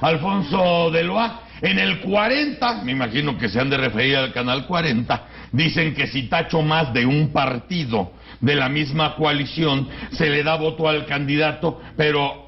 Alfonso Deloa. En el 40, me imagino que se han de referir al canal 40, dicen que si tacho más de un partido de la misma coalición, se le da voto al candidato, pero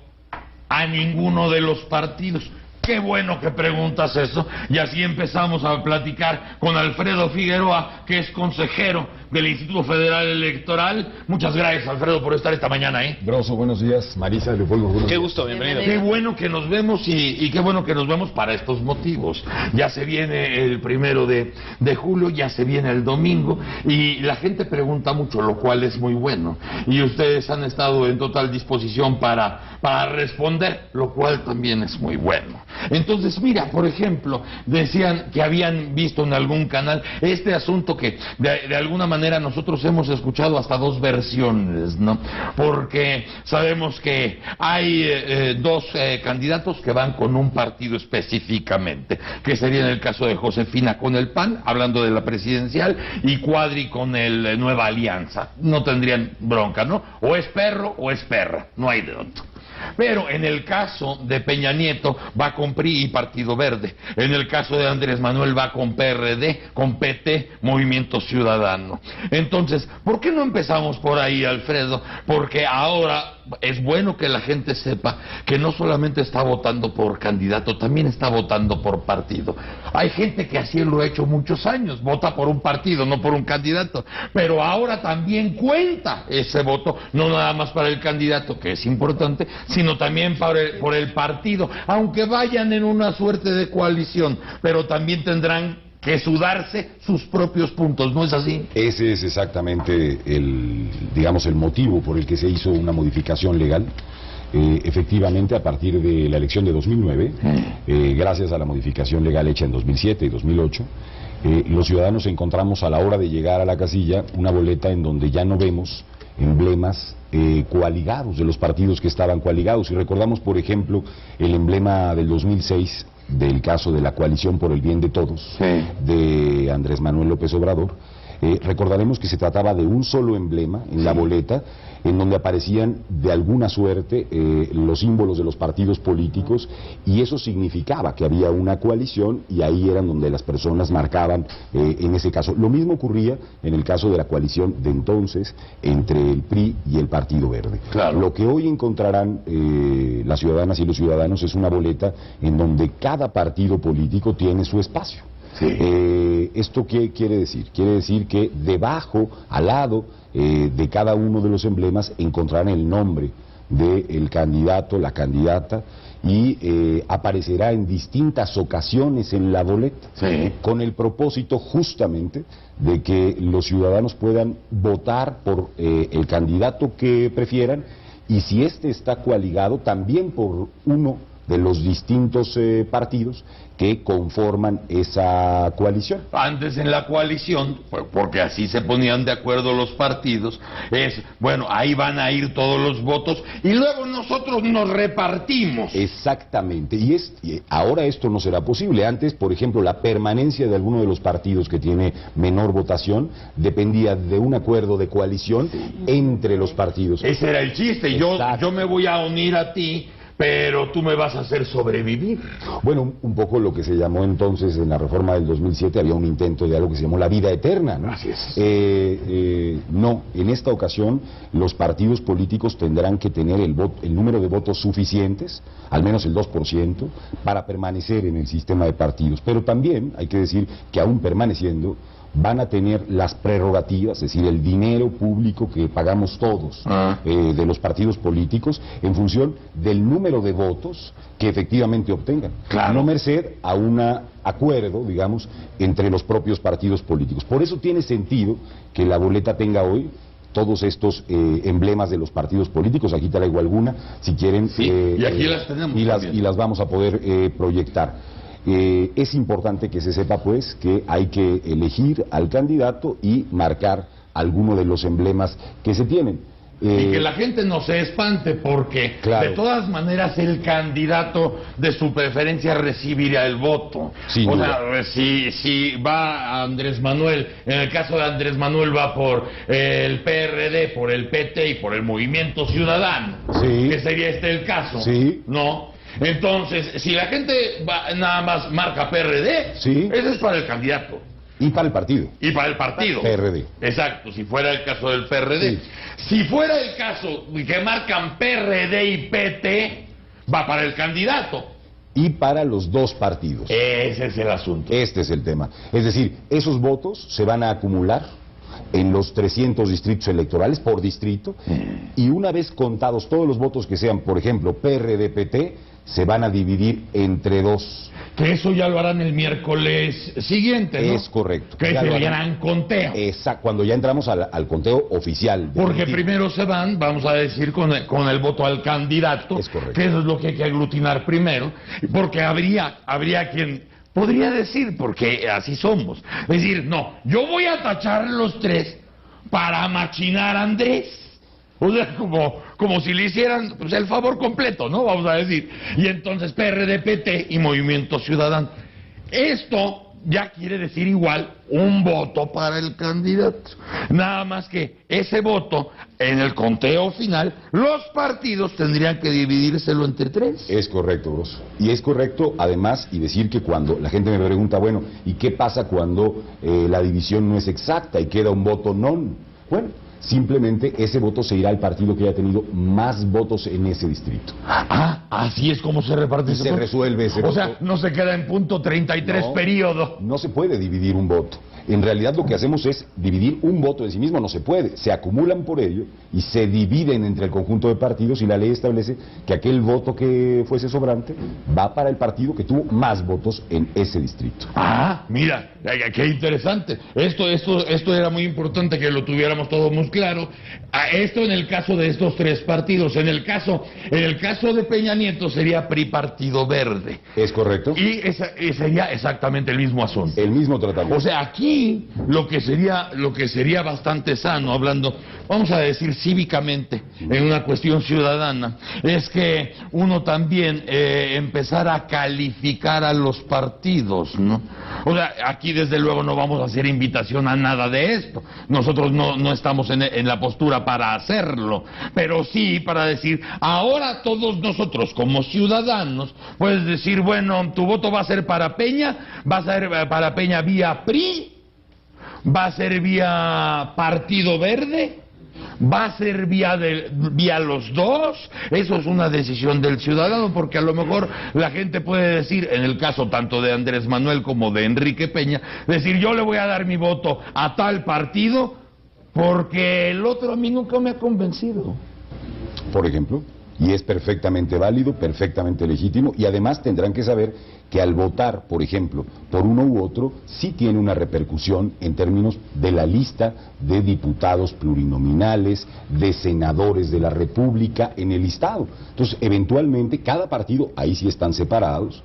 a ninguno de los partidos. Qué bueno que preguntas eso. Y así empezamos a platicar con Alfredo Figueroa, que es consejero del Instituto Federal Electoral. Muchas gracias, Alfredo, por estar esta mañana, Grosso, buenos días. Marisa, Leopoldo, buenos días. Qué gusto, bienvenido. Qué bueno que nos vemos y qué bueno que nos vemos para estos motivos. Ya se viene el 1 de julio, ya se viene el domingo y la gente pregunta mucho, lo cual es muy bueno. Y ustedes han estado en total disposición para responder, lo cual también es muy bueno. Entonces, mira, por ejemplo, decían que habían visto en algún canal este asunto que de alguna manera nosotros hemos escuchado hasta dos versiones, ¿no? Porque sabemos que hay dos candidatos que van con un partido específicamente, que sería en el caso de Josefina con el PAN, hablando de la presidencial, y Cuadri con el Nueva Alianza. No tendrían bronca, ¿no? O es perro o es perra, no hay de otro. Pero en el caso de Peña Nieto va con PRI y Partido Verde. En el caso de Andrés Manuel va con PRD, con PT, Movimiento Ciudadano. Entonces, ¿por qué no empezamos por ahí, Alfredo? Porque ahora es bueno que la gente sepa que no solamente está votando por candidato, también está votando por partido. Hay gente que así lo ha hecho muchos años, vota por un partido, no por un candidato. Pero ahora también cuenta ese voto, no nada más para el candidato, que es importante, sino también por el partido, aunque vayan en una suerte de coalición, pero también tendrán que sudarse sus propios puntos, ¿no es así? Ese es exactamente el motivo por el que se hizo una modificación legal. Efectivamente, a partir de la elección de 2009, gracias a la modificación legal hecha en 2007 y 2008, los ciudadanos encontramos a la hora de llegar a la casilla una boleta en donde ya no vemos emblemas coaligados de los partidos que estaban coaligados. Y recordamos, por ejemplo, el emblema del 2006 del caso de la coalición por el bien de todos, de Andrés Manuel López Obrador. Recordaremos que se trataba de un solo emblema en la boleta, en donde aparecían de alguna suerte los símbolos de los partidos políticos, y eso significaba que había una coalición, y ahí eran donde las personas marcaban en ese caso. Lo mismo ocurría en el caso de la coalición de entonces entre el PRI y el Partido Verde. Claro. Lo que hoy encontrarán las ciudadanas y los ciudadanos es una boleta en donde cada partido político tiene su espacio. Sí. ¿Esto qué quiere decir? Quiere decir que debajo, al lado de cada uno de los emblemas, encontrarán el nombre del candidato, la candidata, y aparecerá en distintas ocasiones en la boleta, con el propósito justamente de que los ciudadanos puedan votar por el candidato que prefieran, y si este está coaligado, también por uno de los distintos partidos que conforman esa coalición. Antes en la coalición, porque así se ponían de acuerdo los partidos, bueno, ahí van a ir todos los votos y luego nosotros nos repartimos. Exactamente, y ahora esto no será posible. Antes, por ejemplo, la permanencia de alguno de los partidos que tiene menor votación dependía de un acuerdo de coalición entre los partidos. Ese era el chiste. Yo me voy a unir a ti, pero tú me vas a hacer sobrevivir. Bueno, un poco lo que se llamó entonces en la reforma del 2007, había un intento de algo que se llamó la vida eterna, ¿no? Así es. No, en esta ocasión los partidos políticos tendrán que tener el número de votos suficientes, al menos el 2%, para permanecer en el sistema de partidos. Pero también hay que decir que aún permaneciendo, van a tener las prerrogativas, es decir, el dinero público que pagamos todos de los partidos políticos en función del número de votos que efectivamente obtengan. Claro. No merced a un acuerdo, digamos, entre los propios partidos políticos. Por eso tiene sentido que la boleta tenga hoy todos estos emblemas de los partidos políticos. Aquí traigo alguna, si quieren. Sí, y aquí las tenemos. Y las vamos a poder proyectar. Es importante que se sepa, pues, que hay que elegir al candidato y marcar alguno de los emblemas que se tienen. Y que la gente no se espante, porque claro, de todas maneras el candidato de su preferencia recibirá el voto. Sin o duda. sea, si va Andrés Manuel, en el caso de Andrés Manuel va por el PRD, por el PT y por el Movimiento Ciudadano, Sí. que sería este el caso, Sí. ¿no? Entonces, si la gente nada más marca PRD, sí, ese es para el candidato. Y para el partido. Y para el partido. PRD. Exacto, si fuera el caso del PRD. Sí. Si fuera el caso que marcan PRD y PT, va para el candidato. Y para los dos partidos. Ese es el asunto. Este es el tema. Es decir, esos votos se van a acumular en los 300 distritos electorales por distrito, y una vez contados todos los votos que sean, por ejemplo, PRD-PT, se van a dividir entre dos. Que eso ya lo harán el miércoles siguiente, ¿no? Es correcto. Que es el gran conteo. Exacto, cuando ya entramos al conteo oficial. Porque primero se van, vamos a decir, con el voto al candidato, es correcto, que eso es lo que hay que aglutinar primero, porque habría quien podría decir, porque así somos, decir, no, yo voy a tachar los tres para machinar a Andrés. O sea, como si le hicieran pues, el favor completo, ¿no? Vamos a decir. Y entonces PRD, PT y Movimiento Ciudadano. Esto ya quiere decir igual un voto para el candidato. Nada más que ese voto, en el conteo final, los partidos tendrían que dividírselo entre tres. Es correcto, Bros. Y es correcto, además, y decir que cuando la gente me pregunta, bueno, ¿y qué pasa cuando la división no es exacta y queda un voto non? Bueno, simplemente ese voto se irá al partido que haya tenido más votos en ese distrito. Ah, así es como se reparte ese voto. Se resuelve ese voto. O sea, no se queda en punto 33 periodo. No se puede dividir un voto. En realidad lo que hacemos es dividir un voto en sí mismo, no se puede. Se acumulan por ello y se dividen entre el conjunto de partidos, y la ley establece que aquel voto que fuese sobrante va para el partido que tuvo más votos en ese distrito. Ah, mira, qué interesante. Esto era muy importante que lo tuviéramos todo muy claro. Esto en el caso de estos tres partidos. En el caso de Peña Nieto sería PRI Partido Verde. Es correcto. Y sería exactamente el mismo asunto. El mismo tratamiento. O sea, aquí lo que sería bastante sano, hablando, vamos a decir cívicamente, en una cuestión ciudadana, es que uno también empezara a calificar a los partidos, ¿no? O sea, aquí desde luego no vamos a hacer invitación a nada de esto. Nosotros no estamos en la postura para hacerlo, pero sí para decir, ahora todos nosotros como ciudadanos, puedes decir, bueno, tu voto va a ser para Peña, va a ser para Peña vía PRI, va a ser vía Partido Verde, va a ser vía los dos. Eso es una decisión del ciudadano, porque a lo mejor la gente puede decir, en el caso tanto de Andrés Manuel como de Enrique Peña, decir, yo le voy a dar mi voto a tal partido porque el otro a mí nunca me ha convencido. Por ejemplo, y es perfectamente válido, perfectamente legítimo, y además tendrán que saber que al votar, por ejemplo, por uno u otro, sí tiene una repercusión en términos de la lista de diputados plurinominales, de senadores de la República en el listado. Entonces, eventualmente, cada partido, ahí sí están separados,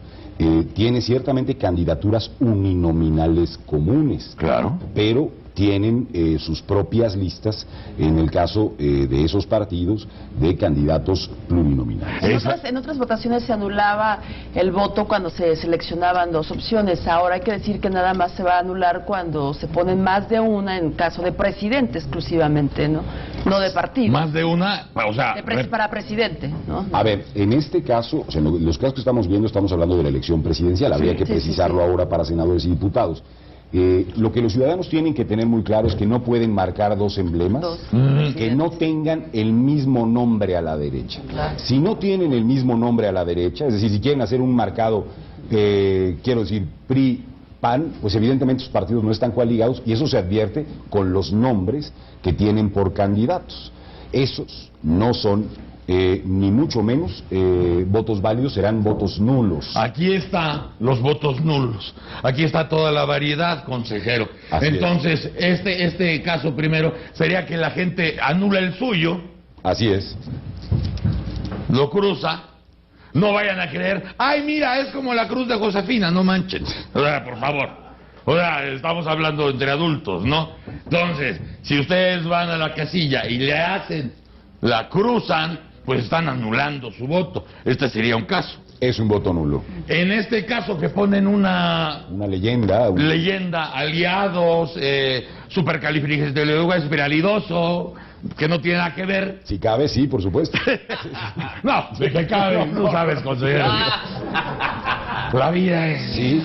tiene ciertamente candidaturas uninominales comunes. Claro. Pero tienen sus propias listas, en el caso de esos partidos, de candidatos plurinominales. En otras votaciones se anulaba el voto cuando se seleccionaban dos opciones. Ahora hay que decir que nada más se va a anular cuando se ponen más de una, en caso de presidente exclusivamente, ¿no? No de partido. Más de una, o sea... para presidente, ¿no? A ver, en este caso, o sea, en los casos que estamos viendo, estamos hablando de la elección presidencial. Habría que precisarlo ahora para senadores y diputados. Lo que los ciudadanos tienen que tener muy claro es que no pueden marcar dos emblemas que no tengan el mismo nombre a la derecha. Claro. Si no tienen el mismo nombre a la derecha, es decir, si quieren hacer un marcado, quiero decir, PRI, PAN, pues evidentemente sus partidos no están coaligados, y eso se advierte con los nombres que tienen por candidatos. Esos no son ni mucho menos votos válidos, serán votos nulos. Aquí están los votos nulos, aquí está toda la variedad, consejero. Así entonces este caso primero sería que la gente anula el suyo. Así es. Lo cruza. No vayan a creer, ay mira, es como la cruz de Josefina, no manchen. O sea, por favor. O sea, estamos hablando entre adultos, ¿no? Entonces, si ustedes van a la casilla y la cruzan, pues están anulando su voto. Este sería un caso. Es un voto nulo. En este caso que ponen una leyenda. Leyenda, aliados, supercalifragilidoso, que no tiene nada que ver. Si cabe, sí, por supuesto. No, de que cabe, no sabes, consejero. La vida es... Sí.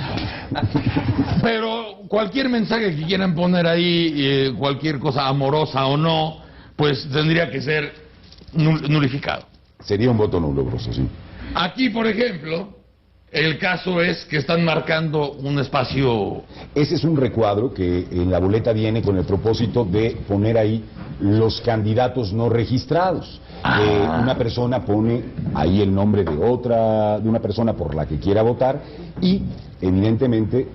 Pero cualquier mensaje que quieran poner ahí, cualquier cosa amorosa o no, pues tendría que ser nulificado. Sería un voto nulo, Broso, sí. Aquí, por ejemplo, el caso es que están marcando un espacio... Ese es un recuadro que en la boleta viene con el propósito de poner ahí los candidatos no registrados. Una persona pone ahí el nombre de una persona por la que quiera votar y evidentemente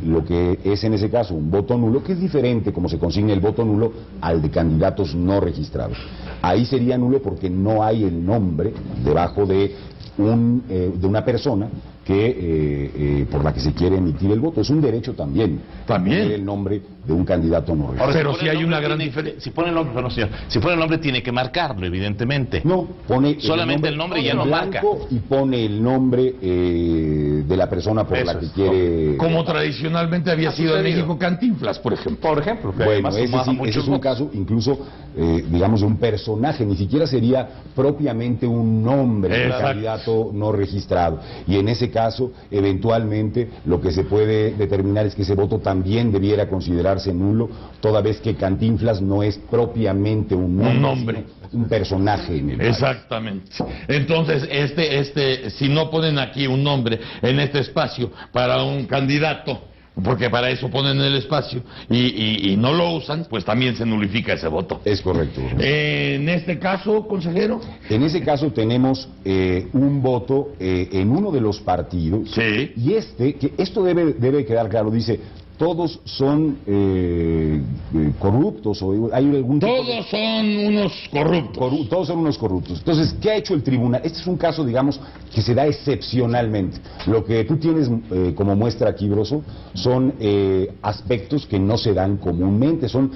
lo que es en ese caso un voto nulo, que es diferente como se consigna el voto nulo al de candidatos no registrados. Ahí sería nulo porque no hay el nombre debajo de una persona que por la que se quiere emitir el voto. Es un derecho también. Poner el nombre de un candidato no registrado. Pero si hay una gran diferencia. Si pone el nombre, pero señor, si pone el nombre tiene que marcarlo, evidentemente. No, pone solamente el nombre y ya no marca. Y pone el nombre de la persona por la que quiere. Como tradicionalmente había sido en México Cantinflas, por ejemplo. Bueno, ese es un caso incluso, digamos, de un personaje, ni siquiera sería propiamente un nombre del candidato no registrado. Y en ese caso, eventualmente, lo que se puede determinar es que ese voto también debiera considerarse nulo, toda vez que Cantinflas no es propiamente un nombre. Un personaje en el Exactamente. Entonces, si no ponen aquí un nombre en este espacio para un candidato, porque para eso ponen el espacio y no lo usan, pues también se nulifica ese voto. Es correcto. En este caso, consejero. En ese caso tenemos un voto en uno de los partidos. Sí. Y que esto debe quedar claro, dice... Todos son corruptos o hay algún tipo Todos son unos corruptos. Todos son unos corruptos. Entonces, ¿qué ha hecho el tribunal? Este es un caso, digamos, que se da excepcionalmente. Lo que tú tienes como muestra aquí, Broso, son aspectos que no se dan comúnmente. Son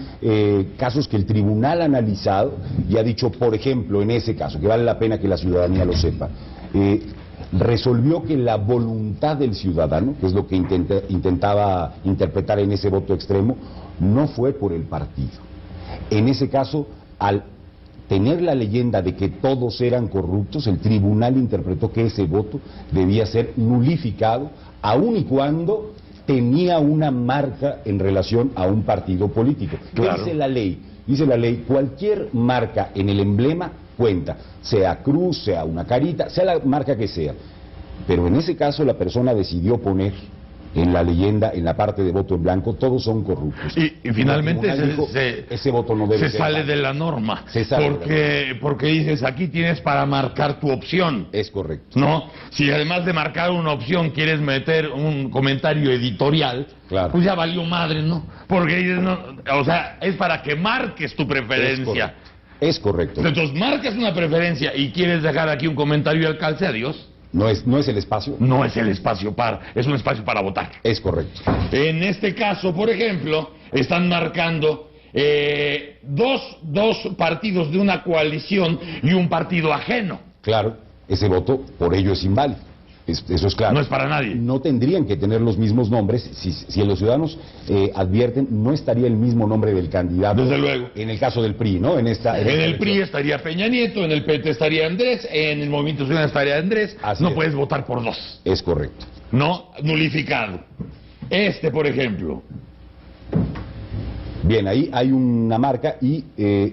casos que el tribunal ha analizado y ha dicho, por ejemplo, en ese caso, que vale la pena que la ciudadanía lo sepa. Resolvió que la voluntad del ciudadano, que es lo que intentaba interpretar en ese voto extremo, no fue por el partido. En ese caso, al tener la leyenda de que todos eran corruptos, el tribunal interpretó que ese voto debía ser nulificado, aun y cuando tenía una marca en relación a un partido político. Claro. Dice la ley, cualquier marca en el emblema cuenta, sea cruz, sea una carita, sea la marca que sea. Pero en ese caso la persona decidió poner en la leyenda, en la parte de voto en blanco, todos son corruptos. Y finalmente ese voto no debe se sale de la norma. Porque dices, aquí tienes para marcar tu opción. Es correcto. ¿No? Si además de marcar una opción quieres meter un comentario editorial, claro, pues ya valió madre, ¿no? Porque dices, no, o sea, es para que marques tu preferencia. Es correcto. Entonces marcas una preferencia y quieres dejar aquí un comentario al calce, adiós. No es el espacio. No es el espacio es un espacio para votar. Es correcto. En este caso, por ejemplo, están marcando dos partidos de una coalición y un partido ajeno. Claro, ese voto por ello es inválido. Eso es claro. No es para nadie. No tendrían que tener los mismos nombres. Si los ciudadanos advierten, no estaría el mismo nombre del candidato. Desde luego. En el caso del PRI, ¿no? En el PRI estaría Peña Nieto, en el PT estaría Andrés, en el Movimiento Ciudadano estaría Andrés. No puedes votar por dos. Es correcto. No, nulificado. Por ejemplo. Bien, ahí hay una marca y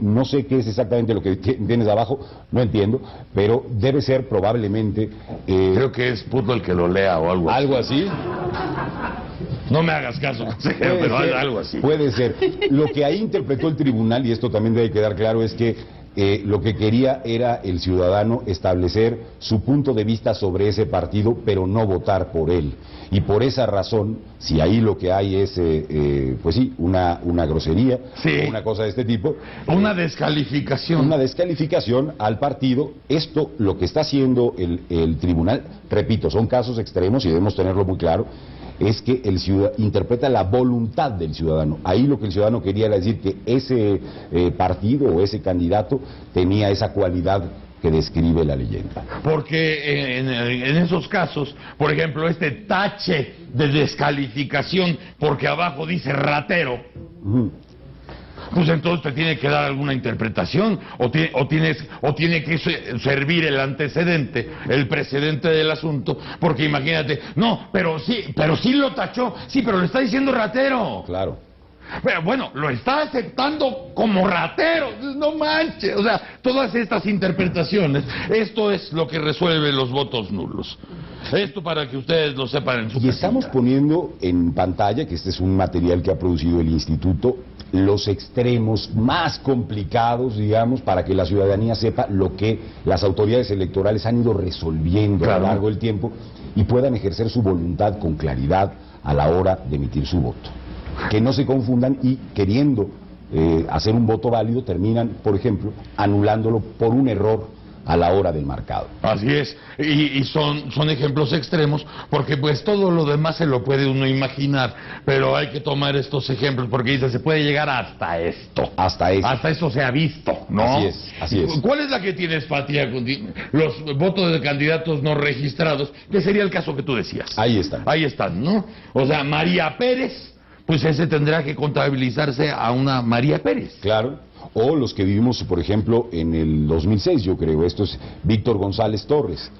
no sé qué es exactamente lo que tienes abajo, no entiendo, pero debe ser probablemente... Creo que es puto el que lo lea o algo así. ¿Algo así? No me hagas caso, consejero, pero algo así. Puede ser. Lo que ahí interpretó el tribunal, y esto también debe quedar claro, es que lo que quería era el ciudadano establecer su punto de vista sobre ese partido, pero no votar por él. Y por esa razón, si ahí lo que hay es, pues sí, una grosería, o una cosa de este tipo. Una descalificación. Una descalificación al partido. Esto, lo que está haciendo el tribunal, repito, son casos extremos y debemos tenerlo muy claro, es que el ciudadano interpreta la voluntad del ciudadano. Ahí lo que el ciudadano quería era decir que ese partido o ese candidato tenía esa cualidad que describe la leyenda. Porque en esos casos, por ejemplo, este tache de descalificación porque abajo dice ratero, pues entonces te tiene que dar alguna interpretación o tiene que servir el antecedente, el precedente del asunto, porque imagínate, no, pero sí lo tachó, sí, pero lo está diciendo ratero. Claro. Pero bueno, lo está aceptando como ratero, no manches, o sea, todas estas interpretaciones, esto es lo que resuelve los votos nulos. Esto para que ustedes lo sepan en su Y estamos casita. poniendo en pantalla, que este es un material que ha producido el instituto, los extremos más complicados, digamos, para que la ciudadanía sepa lo que las autoridades electorales han ido resolviendo a lo largo del tiempo y puedan ejercer su voluntad con claridad a la hora de emitir su voto. Que no se confundan y queriendo hacer un voto válido terminan, por ejemplo, anulándolo por un error a la hora del marcado. Así es, y son ejemplos extremos, porque pues todo lo demás se lo puede uno imaginar, pero hay que tomar estos ejemplos, porque dice, se puede llegar hasta esto. Hasta eso. Hasta eso se ha visto, ¿no? Así es. ¿Cuál es la que tienes, Patria? Los votos de candidatos no registrados, que sería el caso que tú decías. Ahí están. Ahí están, ¿no? O sea, María Pérez, pues ese tendrá que contabilizarse a una María Pérez. Claro. O los que vivimos, por ejemplo, en el 2006, yo creo, esto es Víctor González Torres.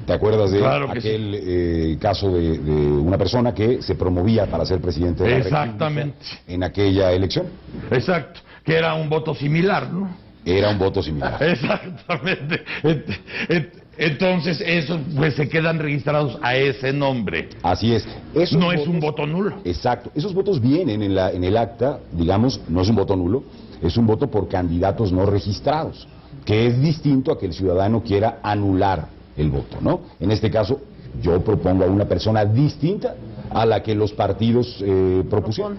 ¿Te acuerdas de aquel caso de una persona que se promovía para ser presidente de la Exactamente. República en aquella elección? Exacto, que era un voto similar, ¿no? Era un voto similar. Exactamente. Entonces, esos pues se quedan registrados a ese nombre. Así es. Esos no votos, es un voto nulo. Exacto. Esos votos vienen en el acta, digamos, no es un voto nulo, es un voto por candidatos no registrados, que es distinto a que el ciudadano quiera anular el voto, ¿no? En este caso, yo propongo a una persona distinta a la que los partidos propusieron.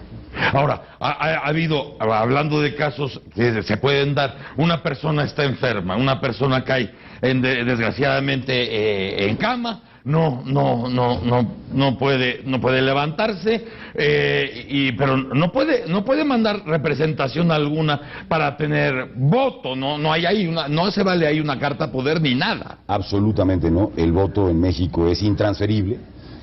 Ahora, ha habido, hablando de casos que se pueden dar, una persona está enferma, una persona cae desgraciadamente en cama, no puede levantarse, pero no puede mandar representación alguna para tener voto, no hay ahí no se vale ahí una carta poder ni nada. Absolutamente no, el voto en México es intransferible.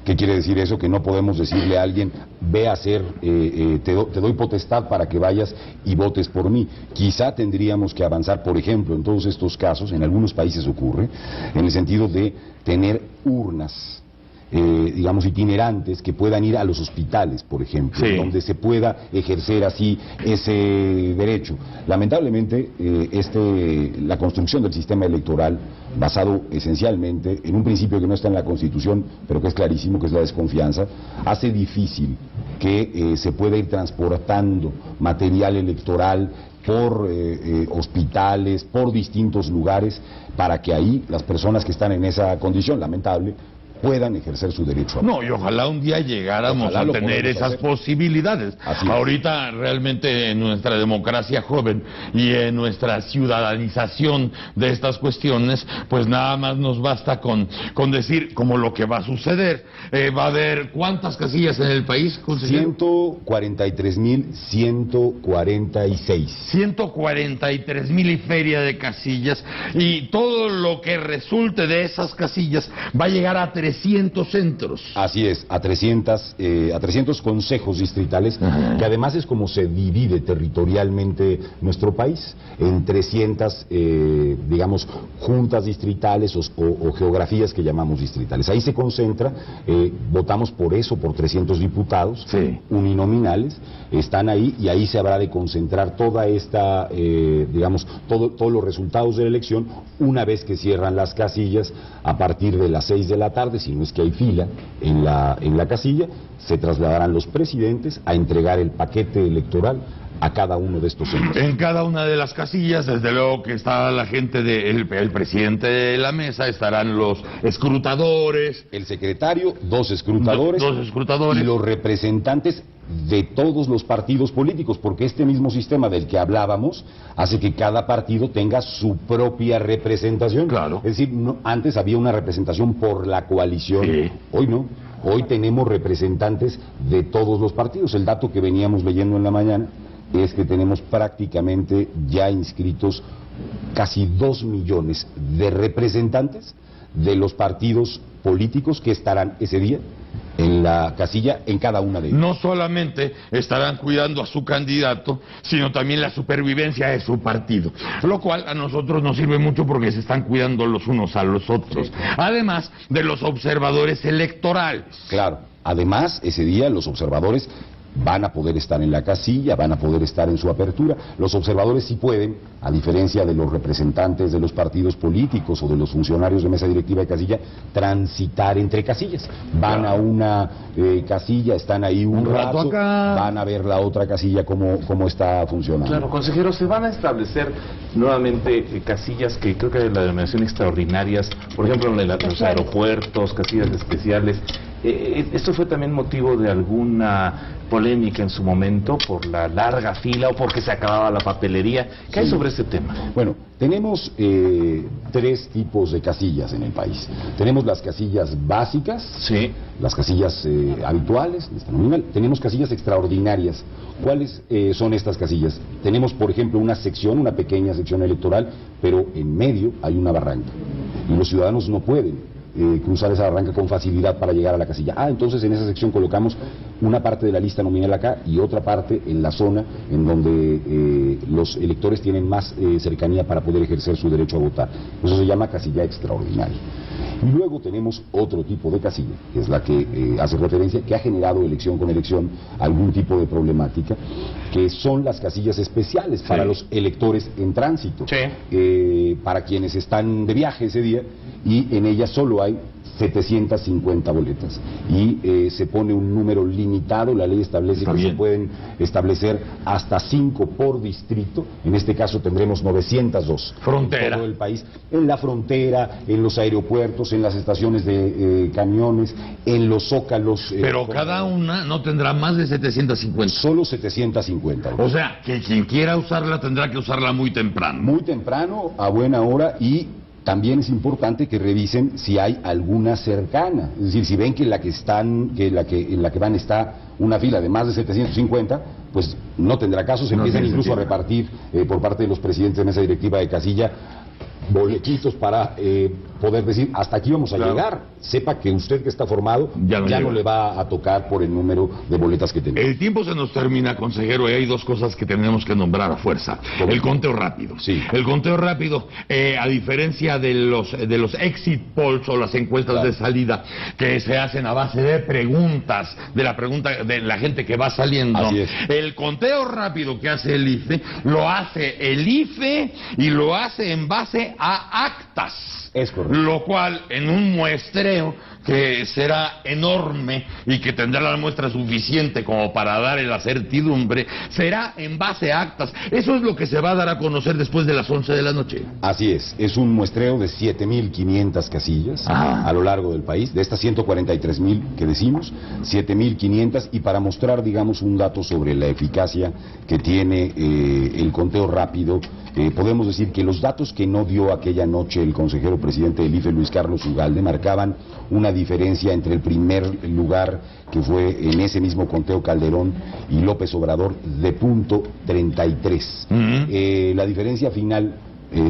¿Qué quiere decir eso? Que no podemos decirle a alguien, ve a hacer, te doy potestad para que vayas y votes por mí. Quizá tendríamos que avanzar, por ejemplo, en todos estos casos, en algunos países ocurre, en el sentido de tener urnas, digamos, itinerantes que puedan ir a los hospitales, por ejemplo, sí, donde se pueda ejercer así ese derecho. Lamentablemente, la construcción del sistema electoral, basado esencialmente en un principio que no está en la Constitución, pero que es clarísimo, que es la desconfianza, hace difícil que se pueda ir transportando material electoral por hospitales, por distintos lugares, para que ahí las personas que están en esa condición lamentable puedan ejercer su derecho a voto. No, y ojalá un día llegáramos a tener esas posibilidades. Ahorita realmente en nuestra democracia joven y en nuestra ciudadanización de estas cuestiones, pues nada más nos basta con decir como lo que va a suceder. Va a haber ¿cuántas casillas en el país, consejero? 143.146. 143,000 y feria de casillas, y todo lo que resulte de esas casillas va a llegar a 300 centros. Así es, a 300 consejos distritales, que además es como se divide territorialmente nuestro país, en 300, digamos, juntas distritales o geografías que llamamos distritales. Ahí se concentra, votamos por eso, por 300 diputados, sí, uninominales, están ahí, y ahí se habrá de concentrar toda esta, digamos, todos los resultados de la elección, una vez que cierran las casillas, a partir de las 6 de la tarde, si no es que hay fila en la casilla, se trasladarán los presidentes a entregar el paquete electoral a cada uno de estos centros. En cada una de las casillas, desde luego que está la gente el presidente de la mesa, estarán los escrutadores, el secretario, dos escrutadores, y los representantes de todos los partidos políticos, porque este mismo sistema del que hablábamos hace que cada partido tenga su propia representación. Claro. Es decir, antes había una representación por la coalición, sí, hoy no. Hoy tenemos representantes de todos los partidos. El dato que veníamos leyendo en la mañana es que tenemos prácticamente ya inscritos casi 2 millones de representantes de los partidos políticos que estarán ese día en la casilla en cada una de ellas. No solamente estarán cuidando a su candidato, sino también la supervivencia de su partido, lo cual a nosotros nos sirve mucho porque se están cuidando los unos a los otros, además de los observadores electorales. Claro, además ese día los observadores van a poder estar en la casilla, van a poder estar en su apertura. Los observadores sí pueden, a diferencia de los representantes de los partidos políticos o de los funcionarios de mesa directiva de casilla, transitar entre casillas. Van a una casilla, están ahí un rato acá, van a ver la otra casilla cómo está funcionando. Claro, consejero, se van a establecer nuevamente casillas que creo que hay la denominación extraordinarias, por ejemplo, en los aeropuertos, casillas especiales. ¿Esto fue también motivo de alguna polémica en su momento por la larga fila o porque se acababa la papelería? ¿Qué hay sobre este tema? Bueno, tenemos 3 tipos de casillas en el país. Tenemos las casillas básicas, sí, las casillas habituales, de esta nominal. Tenemos casillas extraordinarias. ¿Cuáles son estas casillas? Tenemos, por ejemplo, una pequeña sección electoral, pero en medio hay una barranca. Y los ciudadanos no pueden cruzar esa barranca con facilidad para llegar a la casilla. Entonces en esa sección colocamos una parte de la lista nominal acá y otra parte en la zona en donde los electores tienen más cercanía para poder ejercer su derecho a votar. Eso se llama casilla extraordinaria. Y luego tenemos otro tipo de casilla, que es la que hace referencia, que ha generado elección con elección algún tipo de problemática, que son las casillas especiales para los electores en tránsito, para quienes están de viaje ese día, y en ellas solo hay 750 boletas y se pone un número limitado. La ley establece que se pueden establecer hasta 5 por distrito. En este caso tendremos 902 frontera en todo el país, en la frontera, en los aeropuertos, en las estaciones de camiones, en los zócalos. Pero cada una no tendrá más de 750. Solo 750. O sea, que quien quiera usarla tendrá que usarla muy temprano. Muy temprano, a buena hora, y también es importante que revisen si hay alguna cercana. Es decir, si ven que en la que van está una fila de más de 750, pues no tendrá caso. Se empiezan incluso a repartir por parte de los presidentes de mesa directiva de casilla boletitos para poder decir, hasta aquí vamos a llegar. Sepa que usted que está formado ya no le va a tocar por el número de boletas que tenemos. El tiempo se nos termina, consejero, y hay 2 cosas que tenemos que nombrar a fuerza. El conteo rápido. Sí. El conteo rápido, a diferencia de los exit polls o las encuestas de salida que se hacen a base de preguntas, de la gente que va saliendo. Así es. El conteo rápido que hace el IFE, lo hace el IFE y lo hace en base a actas. Es correcto. Lo cual, en un muestreo que será enorme y que tendrá la muestra suficiente como para dar la certidumbre, será en base a actas. Eso es lo que se va a dar a conocer después de las 11 de la noche. Así es un muestreo de 7.500 casillas a lo largo del país, de estas 143.000 que decimos, 7.500, y para mostrar, digamos, un dato sobre la eficacia que tiene el conteo rápido, podemos decir que los datos que no dio aquella noche el consejero presidente del IFE, Luis Carlos Ugalde, marcaban una diferencia entre el primer lugar, que fue en ese mismo conteo Calderón, y López Obrador, de .33. La diferencia final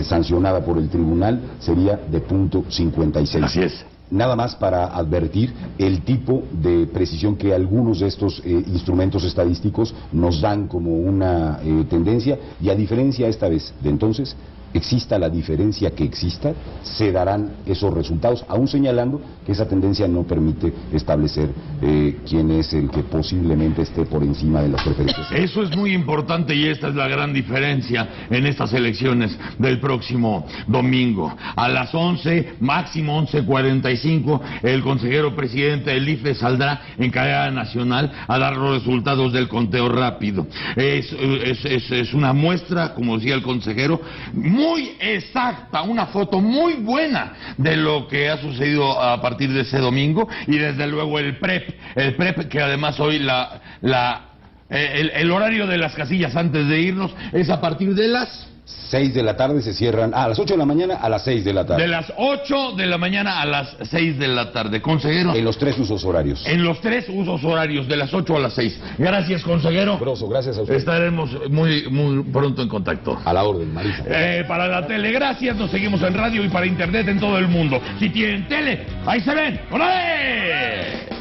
sancionada por el tribunal sería de .56. Así es. Nada más para advertir el tipo de precisión que algunos de estos instrumentos estadísticos nos dan como una tendencia, y a diferencia esta vez de entonces, exista la diferencia que exista, se darán esos resultados, aún señalando que esa tendencia no permite establecer quién es el que posiblemente esté por encima de las preferencias. Eso es muy importante, y esta es la gran diferencia en estas elecciones del próximo domingo. A las 11, máximo 11:45, el consejero presidente del IFE saldrá en cadena nacional a dar los resultados del conteo rápido. Es una muestra, como decía el consejero, muy exacta, una foto muy buena de lo que ha sucedido a partir de ese domingo, y desde luego el PREP, que además hoy el horario de las casillas antes de irnos es a partir de las 6 de la tarde se cierran, a las 8 de la mañana a las 6 de la tarde. De las 8 de la mañana a las 6 de la tarde. Consejero. En los 3 usos horarios. En los 3 usos horarios, de las 8 a las 6. Gracias, consejero. Grosso, gracias a usted. Estaremos muy pronto en contacto. A la orden, Marisa. Para la tele, gracias. Nos seguimos en radio y para internet en todo el mundo. Si tienen tele, ahí se ven. ¡Hola!